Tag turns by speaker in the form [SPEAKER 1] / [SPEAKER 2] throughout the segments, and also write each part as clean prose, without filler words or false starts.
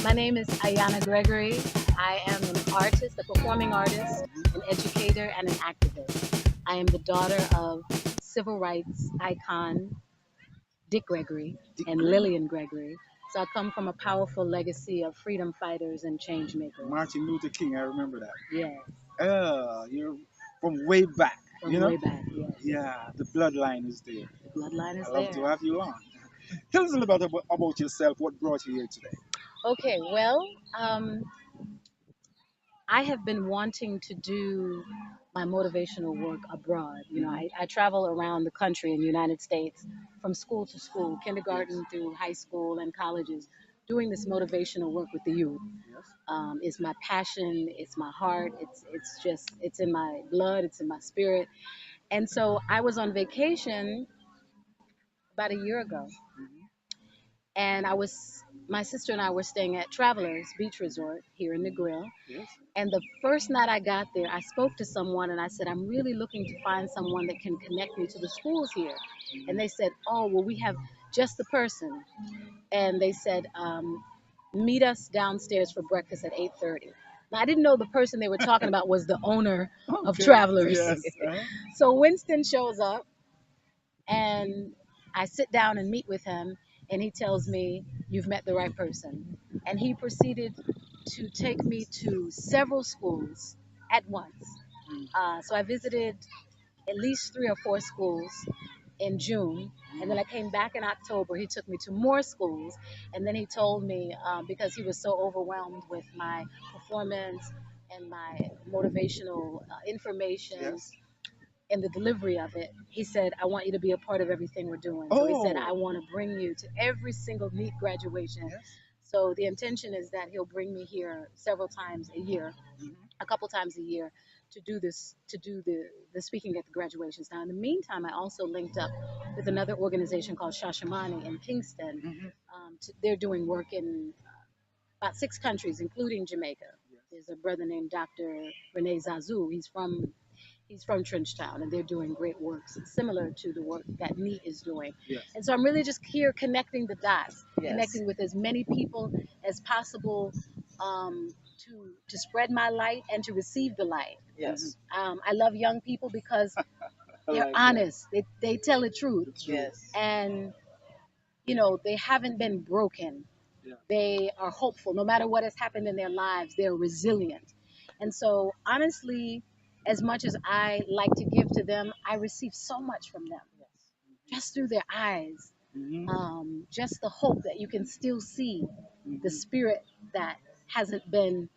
[SPEAKER 1] My name is Ayana Gregory. I am an artist, a performing artist, an educator, and an activist. I am the daughter of civil rights icon Dick Gregory
[SPEAKER 2] Dick
[SPEAKER 1] and
[SPEAKER 2] Gregory.
[SPEAKER 1] Lillian Gregory. So I come from a powerful legacy of freedom fighters and change makers.
[SPEAKER 2] Martin Luther King, I remember that.
[SPEAKER 1] Yes,
[SPEAKER 2] You're from way back,
[SPEAKER 1] from way back. Yes,
[SPEAKER 2] Yeah, the bloodline is there.
[SPEAKER 1] the bloodline is
[SPEAKER 2] I love to
[SPEAKER 1] there.
[SPEAKER 2] have you on. Tell us a little bit about yourself. What brought you here today?
[SPEAKER 1] Okay, well, um, I have been wanting to do my motivational work abroad. I travel around the country in the United States from school to school,
[SPEAKER 2] Yes,
[SPEAKER 1] kindergarten through high school and colleges, doing this motivational work with the youth.
[SPEAKER 2] yes.
[SPEAKER 1] Is my passion, it's my heart, it's in my blood, it's in my spirit. And so I was on vacation about a year ago,
[SPEAKER 2] Hmm.
[SPEAKER 1] and my sister and I were staying at Travelers Beach Resort here in Negril.
[SPEAKER 2] Yes.
[SPEAKER 1] And the first night I got there, I spoke to someone and I said, I'm really looking to find someone that can connect me to the schools here. And they said, oh, well, we have just the person. And they said, meet us downstairs for breakfast at 8:30. Now, I didn't know the person they were talking about was the owner of
[SPEAKER 2] Okay.
[SPEAKER 1] Travelers.
[SPEAKER 2] Yes.
[SPEAKER 1] So Winston shows up and I sit down and meet with him, and he tells me, you've met the right person. And he proceeded to take me to several schools at once. So I visited at least 3 or 4 schools in June, and then I came back in October. He took me to more schools, and then he told me, because he was so overwhelmed with my performance and my motivational information
[SPEAKER 2] Yes.
[SPEAKER 1] and the delivery of it, he said, I want you to be a part of everything we're doing. So he said, I
[SPEAKER 2] Oh.
[SPEAKER 1] want to bring you to every single neat graduation.
[SPEAKER 2] Yes.
[SPEAKER 1] So the intention is that he'll bring me here several times a year,
[SPEAKER 2] Hmm.
[SPEAKER 1] a couple times a year, to do this, to do the speaking at the graduations. Now, in the meantime, I also linked up with another organization called Shashamane in Kingston.
[SPEAKER 2] Hmm.
[SPEAKER 1] They're doing work in about 6 countries, including Jamaica.
[SPEAKER 2] Yes.
[SPEAKER 1] There's a brother named Dr. Rene Zazu. He's from Trenchtown, and they're doing great works similar to the work that NEAT is doing.
[SPEAKER 2] Yes.
[SPEAKER 1] And so I'm really just here connecting the dots,
[SPEAKER 3] Yes.
[SPEAKER 1] connecting with as many people as possible, to spread my light and to receive the light.
[SPEAKER 3] Yes.
[SPEAKER 1] I love young people because
[SPEAKER 2] I
[SPEAKER 1] they're
[SPEAKER 2] like that.
[SPEAKER 1] honest. They tell the truth,
[SPEAKER 2] The truth.
[SPEAKER 3] Yes.
[SPEAKER 1] and they haven't been broken.
[SPEAKER 2] Yeah.
[SPEAKER 1] They are hopeful no matter what has happened in their lives. They're resilient. And so, honestly, as much as I like to give to them, I receive so much from them just through their eyes.
[SPEAKER 2] Hmm.
[SPEAKER 1] Just the hope that you can still see the
[SPEAKER 2] Hmm.
[SPEAKER 1] spirit that hasn't been,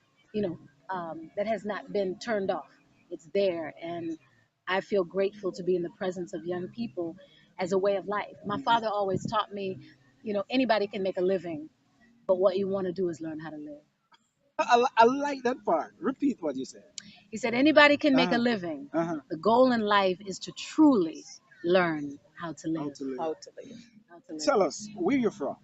[SPEAKER 1] that has not been turned off. It's there. And I feel grateful to be in the presence of young people as a way of life. My father always taught me, anybody can make a living, but what you want to do is learn how to live.
[SPEAKER 2] I like that part. Repeat what you said.
[SPEAKER 1] He said, anybody can make a
[SPEAKER 2] Uh-huh.
[SPEAKER 1] living.
[SPEAKER 2] Uh-huh.
[SPEAKER 1] The goal in life is to truly learn how to
[SPEAKER 2] How
[SPEAKER 1] live.
[SPEAKER 2] to live.
[SPEAKER 3] How to live.
[SPEAKER 1] How to live.
[SPEAKER 2] Tell us where you're from.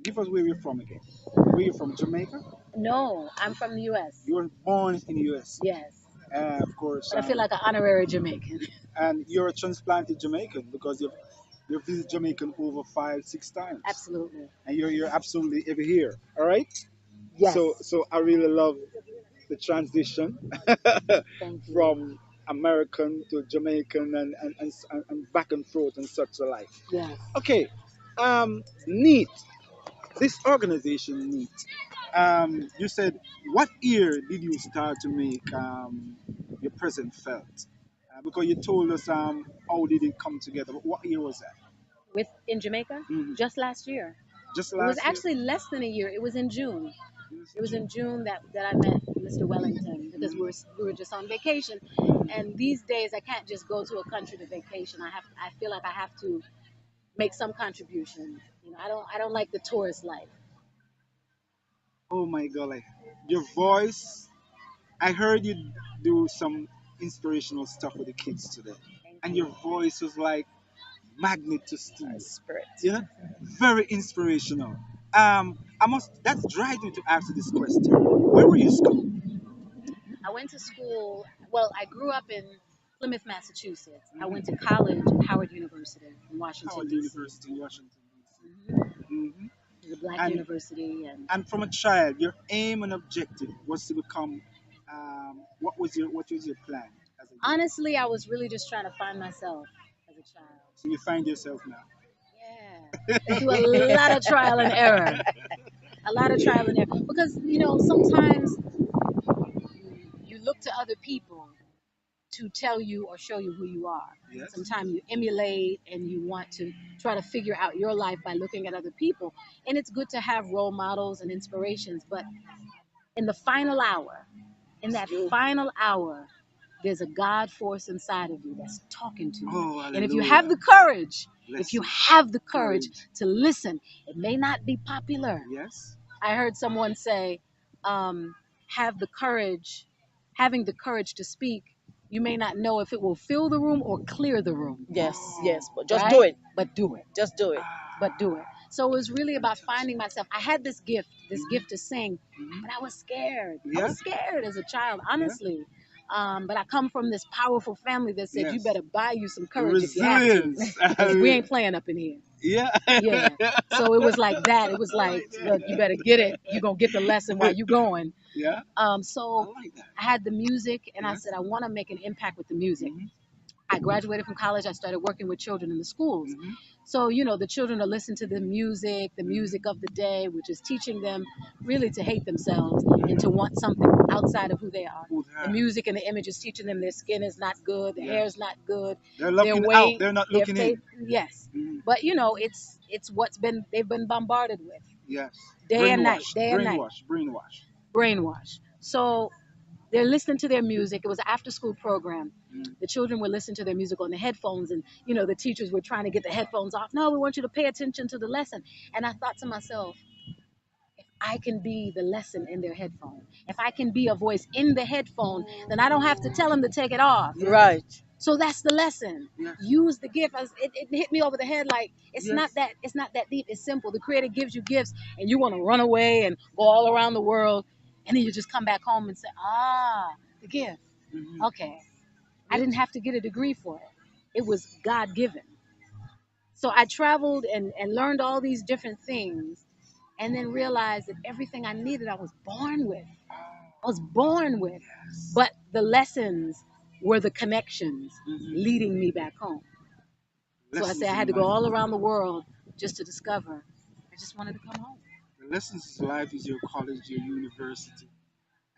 [SPEAKER 2] Give us where you're from again. Where you from? Jamaica?
[SPEAKER 1] No, I'm from the U.S.
[SPEAKER 2] You were born in the U.S.
[SPEAKER 1] Yes,
[SPEAKER 2] Of course,
[SPEAKER 1] but I feel like an honorary Jamaican.
[SPEAKER 2] and you're a transplanted Jamaican because you've visited Jamaican over 5, 6 times,
[SPEAKER 1] Absolutely.
[SPEAKER 2] and you're absolutely ever here. All right.
[SPEAKER 1] Yes.
[SPEAKER 2] So I really love the transition
[SPEAKER 1] Thank you.
[SPEAKER 2] from American to Jamaican and back and forth and such alike.
[SPEAKER 1] Yes.
[SPEAKER 2] Okay. Neat. This organization neat. You said, what year did you start to make your present felt? Because you told us how did it come together. But what year was that?
[SPEAKER 1] In Jamaica,
[SPEAKER 2] Hmm.
[SPEAKER 1] just last year.
[SPEAKER 2] Just
[SPEAKER 1] It was
[SPEAKER 2] last year.
[SPEAKER 1] actually less than a year. It was in June.
[SPEAKER 2] Yes,
[SPEAKER 1] It was
[SPEAKER 2] June.
[SPEAKER 1] in June that I met Mr. Wellington because
[SPEAKER 2] Mhm.
[SPEAKER 1] we were just on vacation.
[SPEAKER 2] Mhm.
[SPEAKER 1] And these days I can't just go to a country to vacation. I feel like I have to make some contribution. I don't like the tourist life.
[SPEAKER 2] Oh my golly, your voice! I heard you do some inspirational stuff with the kids today,
[SPEAKER 1] Thank
[SPEAKER 2] and your
[SPEAKER 1] you.
[SPEAKER 2] voice was like magnet to
[SPEAKER 3] Our
[SPEAKER 2] steel.
[SPEAKER 3] spirit.
[SPEAKER 2] You know, very inspirational. I must. That drives me to ask you this question: where were you school?
[SPEAKER 1] I went to school. Well, I grew up in Plymouth, Massachusetts. I
[SPEAKER 2] Hmm.
[SPEAKER 1] went to college at Howard University in Washington,
[SPEAKER 2] Howard
[SPEAKER 1] D.C.
[SPEAKER 2] University, Washington D.C.
[SPEAKER 1] Hmm.
[SPEAKER 2] Hmm.
[SPEAKER 1] a black
[SPEAKER 2] And
[SPEAKER 1] university, and
[SPEAKER 2] and from a child, your aim and objective was to become. What was your plan as a young?
[SPEAKER 1] honestly, I was really just trying to find myself as a child.
[SPEAKER 2] So you find yourself now.
[SPEAKER 1] Yeah, through a lot of trial and error, a lot of trial and error, because sometimes you look to other people to tell you or show you who you are.
[SPEAKER 2] Yes.
[SPEAKER 1] Sometimes you emulate and you want to try to figure out your life by looking at other people. And it's good to have role models and inspirations. But in the final hour, in that final hour, there's a God force inside of you that's talking to you.
[SPEAKER 2] Oh,
[SPEAKER 1] And if you
[SPEAKER 2] hallelujah.
[SPEAKER 1] have the courage, if you
[SPEAKER 2] Listen.
[SPEAKER 1] have the courage
[SPEAKER 2] Courage.
[SPEAKER 1] to listen, it may not be popular.
[SPEAKER 2] Yes.
[SPEAKER 1] I heard someone say, have the courage, having the courage to speak. You may not know if it will fill the room or clear the room.
[SPEAKER 3] Yes,
[SPEAKER 2] Oh.
[SPEAKER 3] yes, but just
[SPEAKER 1] Right?
[SPEAKER 3] do it.
[SPEAKER 1] But do it.
[SPEAKER 3] Just do it.
[SPEAKER 1] But do it. So it was really about finding myself. I had this gift to sing,
[SPEAKER 2] Mhm.
[SPEAKER 1] but I was scared. I
[SPEAKER 2] Yeah.
[SPEAKER 1] was scared as a child, honestly. But I come from this powerful family that said, you
[SPEAKER 2] Yes.
[SPEAKER 1] better buy you some courage if you have to.
[SPEAKER 2] Resilience.
[SPEAKER 1] Because we ain't playing up in here.
[SPEAKER 2] Yeah.
[SPEAKER 1] Yeah. So it was like that. It was like, look, you better get it. You're going to get the lesson while you going.
[SPEAKER 2] Yeah.
[SPEAKER 1] So
[SPEAKER 2] I like that.
[SPEAKER 1] I had the music, and I
[SPEAKER 2] Yes.
[SPEAKER 1] said, I want to make an impact with the music.
[SPEAKER 2] Mhm.
[SPEAKER 1] I graduated from college. I started working with children in the schools.
[SPEAKER 2] Mhm.
[SPEAKER 1] So, the children are listening to the music of the day, which is teaching them really to hate themselves and to want something outside of who they are.
[SPEAKER 2] Who's
[SPEAKER 1] The
[SPEAKER 2] that?
[SPEAKER 1] music and the image is teaching them their skin is not good, their
[SPEAKER 2] Yes.
[SPEAKER 1] hair is not good,
[SPEAKER 2] They're
[SPEAKER 1] their
[SPEAKER 2] looking out.
[SPEAKER 1] weight,
[SPEAKER 2] They're not
[SPEAKER 1] their
[SPEAKER 2] looking
[SPEAKER 1] faith.
[SPEAKER 2] in.
[SPEAKER 1] Yes.
[SPEAKER 2] Mhm.
[SPEAKER 1] But it's what's they've been bombarded with
[SPEAKER 2] Yes.
[SPEAKER 1] day and night, brainwash. So they're listening to their music. It was an after school program.
[SPEAKER 2] Mm.
[SPEAKER 1] The children were listening to their music on the headphones, and the teachers were trying to get the headphones off. No, we want you to pay attention to the lesson. And I thought to myself, if I can be the lesson in their headphone, if I can be a voice in the headphone, then I don't have to tell them to take it off.
[SPEAKER 3] Right.
[SPEAKER 1] So that's the lesson.
[SPEAKER 2] Yes.
[SPEAKER 1] Use the gift. It hit me over the head like it's
[SPEAKER 2] Yes.
[SPEAKER 1] not that deep. It's simple. The Creator gives you gifts, and you want to run away and go all around the world, and then you just come back home and say, the gift.
[SPEAKER 2] Mhm.
[SPEAKER 1] Okay, I didn't have to get a degree for it. It was God given. So I traveled and learned all these different things, and then realized that everything I needed, I was born with. I was born with. But the lessons were the connections
[SPEAKER 2] Mhm.
[SPEAKER 1] leading me back home. So I
[SPEAKER 2] Lessons
[SPEAKER 1] said I had to
[SPEAKER 2] in
[SPEAKER 1] go
[SPEAKER 2] life.
[SPEAKER 1] all around the world just to discover. I just wanted to come home.
[SPEAKER 2] The lessons in life is your college, your university.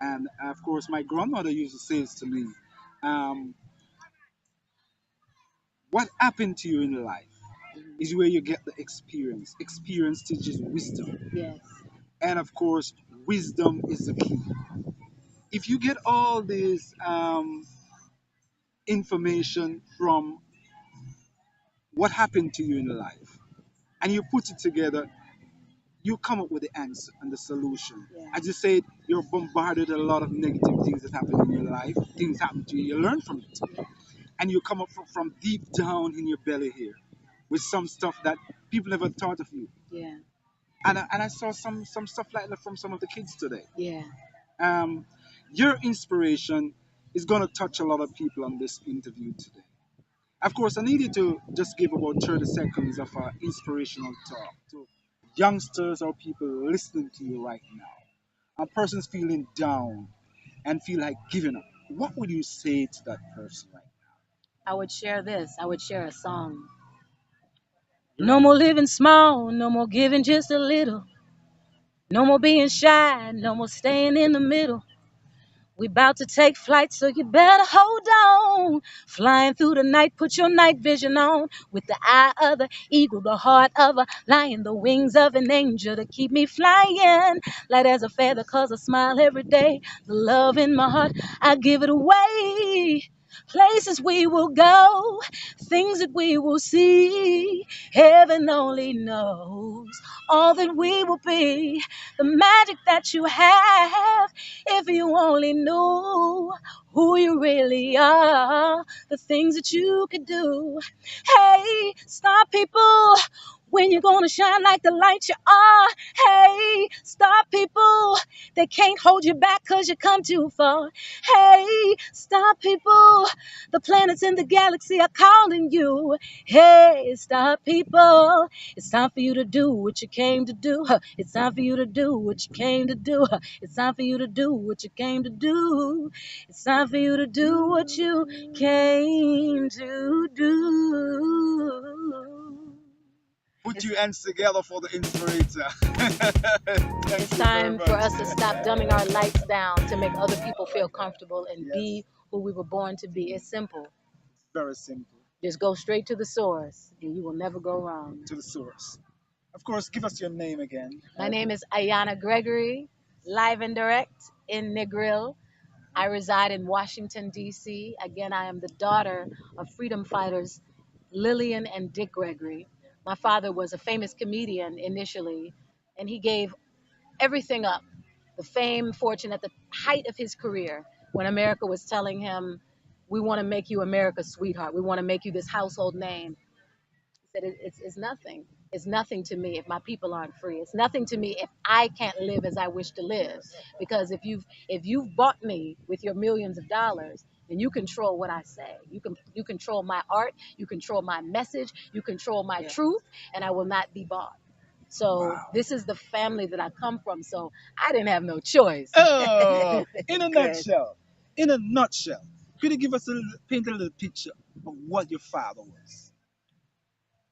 [SPEAKER 2] And of course, my grandmother used to say this to me, um, what happened to you in life is where you get the experience. Experience teaches wisdom.
[SPEAKER 1] Yes.
[SPEAKER 2] And of course, wisdom is the key. If you get all this information from what happened to you in life and you put it together, you come up with the answer and the solution.
[SPEAKER 1] Yeah.
[SPEAKER 2] As you said, you're bombarded with a lot of negative things that happen in your life. Things happen to you, you learn from it.
[SPEAKER 1] Yeah.
[SPEAKER 2] And you come up from deep down in your belly here with some stuff that people never thought of you.
[SPEAKER 1] Yeah.
[SPEAKER 2] And I saw some stuff like that from some of the kids today.
[SPEAKER 1] Yeah.
[SPEAKER 2] Um, your inspiration is going to touch a lot of people on this interview today. Of course, I need you to just give about 30 seconds of inspirational talk to youngsters or people listening to you right now. A person's feeling down and feel like giving up. What would you say to that person right
[SPEAKER 1] I would share this. I would share a song.
[SPEAKER 2] now?
[SPEAKER 1] No more living small, no more giving just a little. No more being shy, no more staying in the middle. We about to take flight, so you better hold on. Flying through the night, put your night vision on. With the eye of the eagle, the heart of a lion, the wings of an angel to keep me flying. Light as a feather, cause I smile every day. The love in my heart, I give it away. Places we will go, things that we will see. Heaven only knows all that we will be. The magic that you have, if you only knew who you really are, the things that you could do. Hey, stop people When you're gonna shine like the light you are. Hey, stop people. They can't hold you back cause you come too far. Hey, stop people. The planets in the galaxy are calling you. Hey, stop people. It's time for you to do what you came to do. It's time for you to do what you came to do. It's time for you to do what you came to do. It's time for you to do what you came to do.
[SPEAKER 2] Put your hands together for the inspirator. Thank
[SPEAKER 1] It's
[SPEAKER 2] you very
[SPEAKER 1] time for
[SPEAKER 2] much.
[SPEAKER 1] us to stop dumbing our lights down to make other people feel comfortable and
[SPEAKER 2] Yes,
[SPEAKER 1] be who we were born to be. It's simple.
[SPEAKER 2] very simple.
[SPEAKER 1] Just go straight to the source and you will never go wrong.
[SPEAKER 2] To the source. Of course, give us your name again.
[SPEAKER 1] My name is Ayana Gregory, live and direct in Negril. I reside in Washington, D.C. Again, I am the daughter of freedom fighters Lillian and Dick Gregory. My father was a famous comedian initially, and he gave everything up, the fame, fortune at the height of his career, when America was telling him, we want to make you America's sweetheart. We want to make you this household name. He said, it's nothing. It's nothing to me if my people aren't free. It's nothing to me if I can't live as I wish to live.
[SPEAKER 2] Yes.
[SPEAKER 1] Because if you've bought me with your millions of dollars, then you control what I say. You control my art, you control my message, you control my truth, and I will not be bought. So
[SPEAKER 2] Wow.
[SPEAKER 1] this is the family that I come from. So I didn't have no choice.
[SPEAKER 2] Oh, in a
[SPEAKER 1] Good.
[SPEAKER 2] nutshell, in a nutshell, could you give us paint a little picture of what your father was?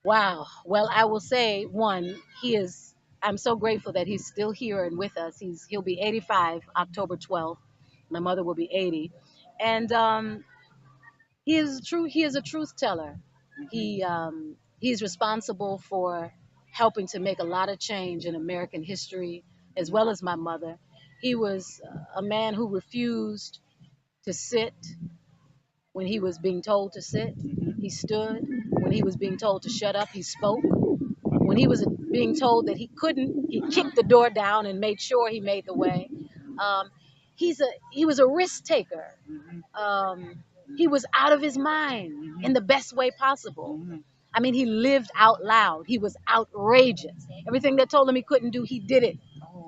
[SPEAKER 1] Wow. Well, I will say one, he is I'm so grateful that he's still here and with us. He'll be 85 October 12th. My mother will be 80. And he is a truth teller.
[SPEAKER 2] Hmm.
[SPEAKER 1] He's responsible for helping to make a lot of change in American history as well as my mother. He was a man who refused to sit when he was being told to sit. He
[SPEAKER 2] Hmm.
[SPEAKER 1] stood. When he was being told to shut up, he spoke. When he was being told that he couldn't, he kicked the door down and made sure he made the way. Um, he was a risk taker.
[SPEAKER 2] Hmm.
[SPEAKER 1] He was out of his mind
[SPEAKER 2] Hmm.
[SPEAKER 1] in the best way possible.
[SPEAKER 2] Hmm.
[SPEAKER 1] I mean, he lived out loud. He was outrageous. Everything that told him he couldn't do, he did it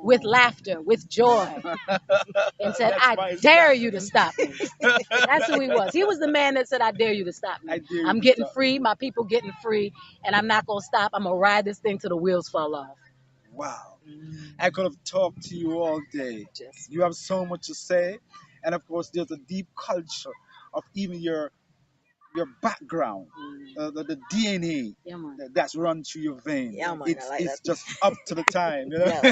[SPEAKER 1] with
[SPEAKER 2] Oh.
[SPEAKER 1] laughter, with joy, and said,
[SPEAKER 2] That's
[SPEAKER 1] I
[SPEAKER 2] my
[SPEAKER 1] dare
[SPEAKER 2] style.
[SPEAKER 1] you to stop me. That's who he was. He was the man that said, I dare you to stop
[SPEAKER 2] I
[SPEAKER 1] me.
[SPEAKER 2] dare you
[SPEAKER 1] I'm
[SPEAKER 2] to
[SPEAKER 1] getting
[SPEAKER 2] stop me.
[SPEAKER 1] free, my people getting free, and I'm not going to stop. I'm going to ride this thing till the wheels fall off.
[SPEAKER 2] Wow. I could have talked to you all day.
[SPEAKER 1] Just,
[SPEAKER 2] You have so much to say. And of course, there's a deep culture of even your background, the DNA
[SPEAKER 1] yeah, man.
[SPEAKER 2] that's run through your veins.
[SPEAKER 3] Yeah, man, I like
[SPEAKER 2] It's
[SPEAKER 3] that.
[SPEAKER 2] just up to the time, you know.
[SPEAKER 3] Yeah.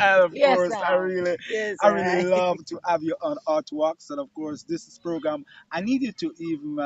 [SPEAKER 2] And of
[SPEAKER 1] Yes,
[SPEAKER 2] course,
[SPEAKER 1] sir.
[SPEAKER 3] Yes,
[SPEAKER 2] I really
[SPEAKER 3] I.
[SPEAKER 2] love to have you on Artworks. And of course, this is program. I need you to even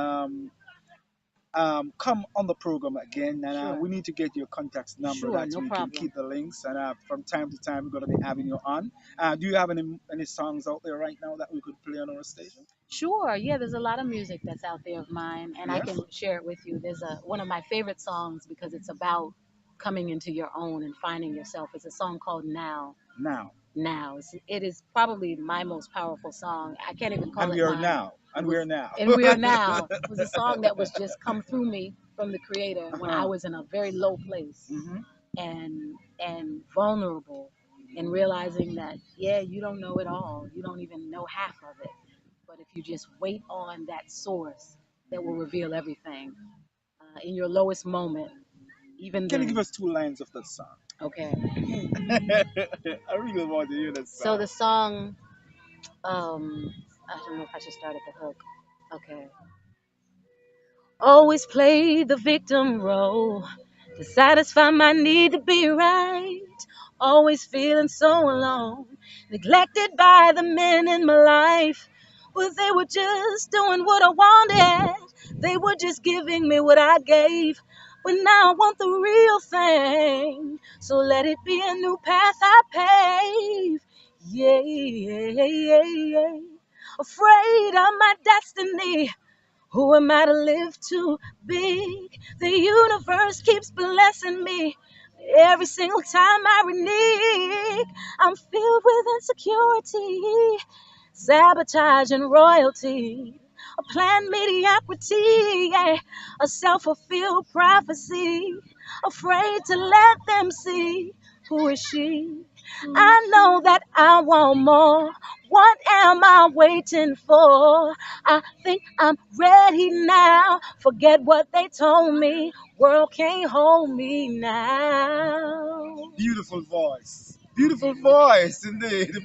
[SPEAKER 2] come on the program again, and
[SPEAKER 1] Sure.
[SPEAKER 2] we need to get your contact number
[SPEAKER 1] Sure,
[SPEAKER 2] that
[SPEAKER 1] no
[SPEAKER 2] we can
[SPEAKER 1] problem.
[SPEAKER 2] keep the links. And from time to time, we're going to be having you on. Do you have any songs out there right now that we could play on our station?
[SPEAKER 1] Sure, yeah, there's a lot of music that's out there of mine, and I
[SPEAKER 2] Yes.
[SPEAKER 1] can share it with you. There's one of my favorite songs because it's about coming into your own and finding yourself. It's a song called Now.
[SPEAKER 2] Now,
[SPEAKER 1] Now. It is probably my most powerful song. I can't even call
[SPEAKER 2] and
[SPEAKER 1] it
[SPEAKER 2] we are
[SPEAKER 1] mine.
[SPEAKER 2] now,
[SPEAKER 1] It
[SPEAKER 2] and we
[SPEAKER 1] was,
[SPEAKER 2] are now.
[SPEAKER 1] and we are now. It was a song that was just come through me from the Creator when I
[SPEAKER 2] Uh-huh.
[SPEAKER 1] was in a very low place
[SPEAKER 2] Hmm.
[SPEAKER 1] and vulnerable, and realizing that yeah, you don't know it all. You don't even know half of it. But if you just wait on that source that will reveal everything in your lowest moment, even
[SPEAKER 2] Can you give
[SPEAKER 1] then.
[SPEAKER 2] us two lines of that song?
[SPEAKER 1] Okay.
[SPEAKER 2] I really want to hear that
[SPEAKER 1] So
[SPEAKER 2] song.
[SPEAKER 1] the song, I don't know if I should start at the hook. Okay. Always play the victim role to satisfy my need to be right. Always feeling so alone, neglected by the men in my life. Well, they were just doing what I wanted. They were just giving me what I gave. But now I want the real thing. So let it be a new path I pave. Yeah, yeah, yeah, yeah. Afraid of my destiny. Who am I to live too big? The universe keeps blessing me. Every single time I renege, I'm filled with insecurity, sabotage, and royalty. a planned mediocrity, yeah, a self-fulfilled prophecy, afraid to let them see who is she. I know that I want more. What am I waiting for? I think I'm ready now. Forget what they told me. World can't hold me now.
[SPEAKER 2] Beautiful voice. Beautiful voice, indeed.